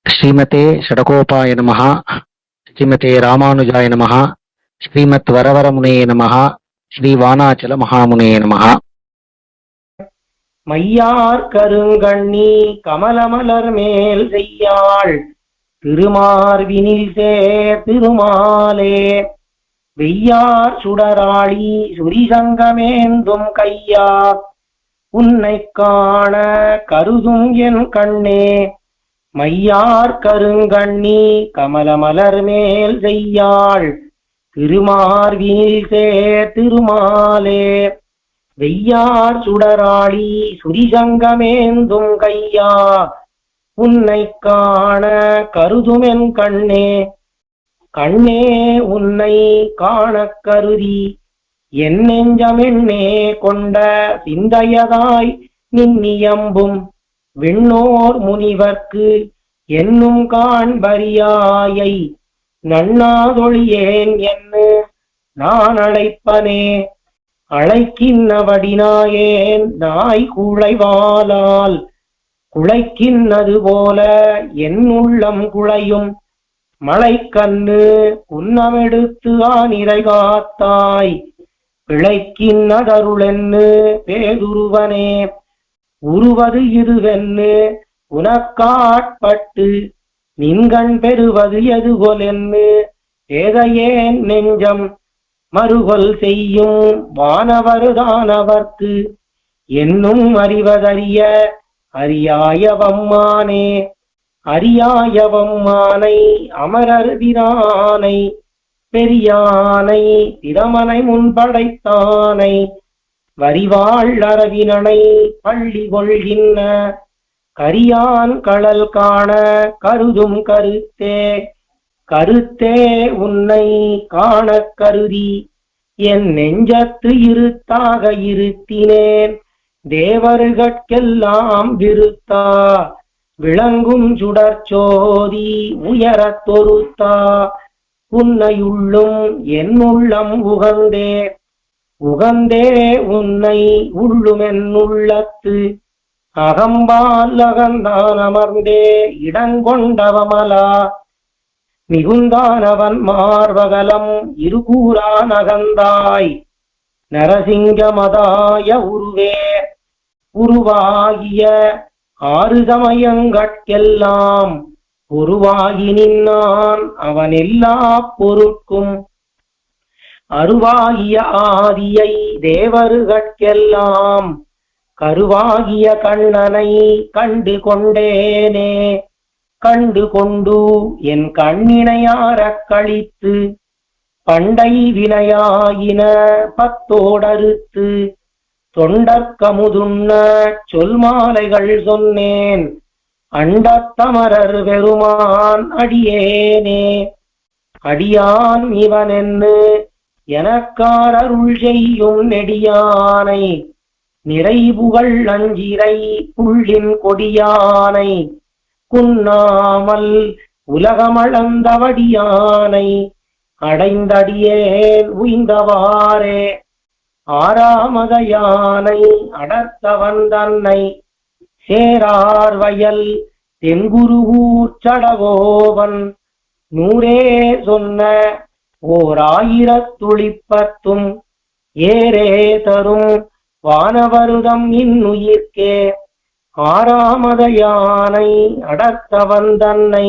ஸ்ரீமதே ஷடகோபாய நமஹ. ஸ்ரீமதே ராமானுஜாய நமஹ. ஸ்ரீமத் வரவரமுனே நமஹ. ஸ்ரீ வானாச்சல மகாமுனே நமஹ. மையார் கருங்கண்ணி கமலமலர் மேல் செய்யாள் திருமார்வினில் சேர் திருமாலே வெய்யார் சுடராளி சுரிசங்கமேந்தும் கையா உன்னை காண கருதும் என் கண்ணே. மையார் கருங்கண்ணி கமலமலர் மேல் செய்யாள் திருமார்வினில் சேர் திருமாலே வெய்யார் சுடராளி சுரிசங்கமேந்தும் கையா உன்னை காண கருதுமென் கண்ணே. கண்ணே உன்னை காண கருதி என் நெஞ்சமென்னே கொண்ட சிந்தையதாய் நின்னியம்பும் விண்ணோர் முனிவர்க்கு என்னும் காண்பரியாயை நன்னாதொழியேன் என்று நான் அழைப்பனே. அழைக்கின்னவடினாயேன் நாய் குழைவாலால் குழைக்கின்னது போல என் உள்ளம் குழையும் மழைக்கண்ணு உன்னமெடுத்து ஆனிரை காத்தாய் பிழைக்கின்னதருளென்னு பேதுருவனே. உருவது இதுவென்னு உனக்காட்பட்டு நின்கண் பெறுவது எதுகொலென்னு ஏதையேன் நெஞ்சம் மறுகொல் செய்யும் வானவருதானவர்க்கு என்னும் அறிவதறிய அறியாயவம்மானே. அறியாயவம்மானை அமரர்திரானை பெரியானை பிரமனை முன்படைத்தானை வரிவாள் அரவினனை பள்ளி கொள்கின்ற கரியான் கடல் காண கருதும் கருத்தே. கருத்தே உன்னை காண கருதி என் நெஞ்சத்து இருத்தாக இருத்தினேன். தேவர்கட்கெல்லாம் விருத்தா விளங்கும் சுடர்ச்சோதி உயரத் தொருத்தா உன்னையுள்ளும் என் உள்ளம் உகந்தே. உகந்தே உன்னை உள்ளுமென் உள்ளத்து அகம்பால் அகந்தான் அமர்ந்தே இடங்கொண்டவமலா மிகுந்தானவன் மார்வகலம் இருகூரான் அகந்தாய் நரசிங்கமதாய உருவே. உருவாகிய ஆறு சமயங்கட்கெல்லாம் உருவாகி நின்னான் அவன் எல்லா பொருட்கும் அருவாகிய ஆதியை தேவருகட்கெல்லாம் கருவாகிய கண்ணனை கண்டு கொண்டேனே. கண்டு கொண்டு என் கண்ணினையாரக் கழித்து பண்டை வினையாயின பத்தோடறுத்து தொண்டற்கமுதுண்ண சொல் மாலைகள் சொன்னேன் அண்டத்தமரர் பெருமான் அடியேனே. அடியான் இவனென்னு எனக்காரருள் செய்யும் நெடியானை நிறைபுகழ் அஞ்சிரை புள்ளின் கொடியானை குன்னாமல் உலகமளந்தவடியானை அடைந்தடியேன் உய்ந்தவாறே. ஆறாமதையானை அடர்த்தவன் தன்னை சேரார் வயல் தென்குருகூர் சடகோவன் நூறே சொன்ன ஓர் 1000 ஏரே தரும் வானவருதம் இன்னுயிர்க்கே. ஆறாமதையானை அடர்த்தவன் தன்னை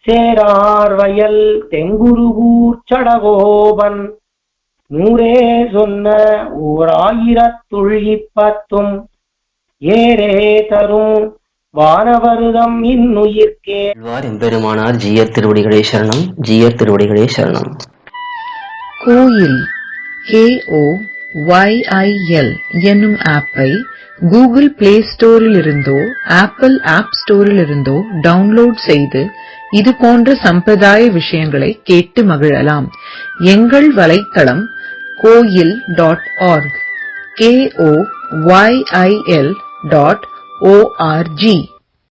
சேரார் வயல் தெங்குருகூர் சடகோபன் நூறே சொன்ன ஓர் 1000 ஏரே தரும் வானவருதம் இன்னுயிர்க்கே. எம்பெருமானார் ஜீயர் திருவடிகளே சரணம். ஜீயர் திருவடிகளே சரணம். கோயில் KOYIL என்னும் ஆப்பை கூகுள் பிளே ஸ்டோரில் இருந்தோ ஆப்பிள் ஆப் ஸ்டோரில் இருந்தோ டவுன்லோட் செய்து இது போன்ற சம்பிரதாய விஷயங்களை கேட்டு மகிழலாம். எங்கள் வலைத்தளம் koil.org KOYIL.org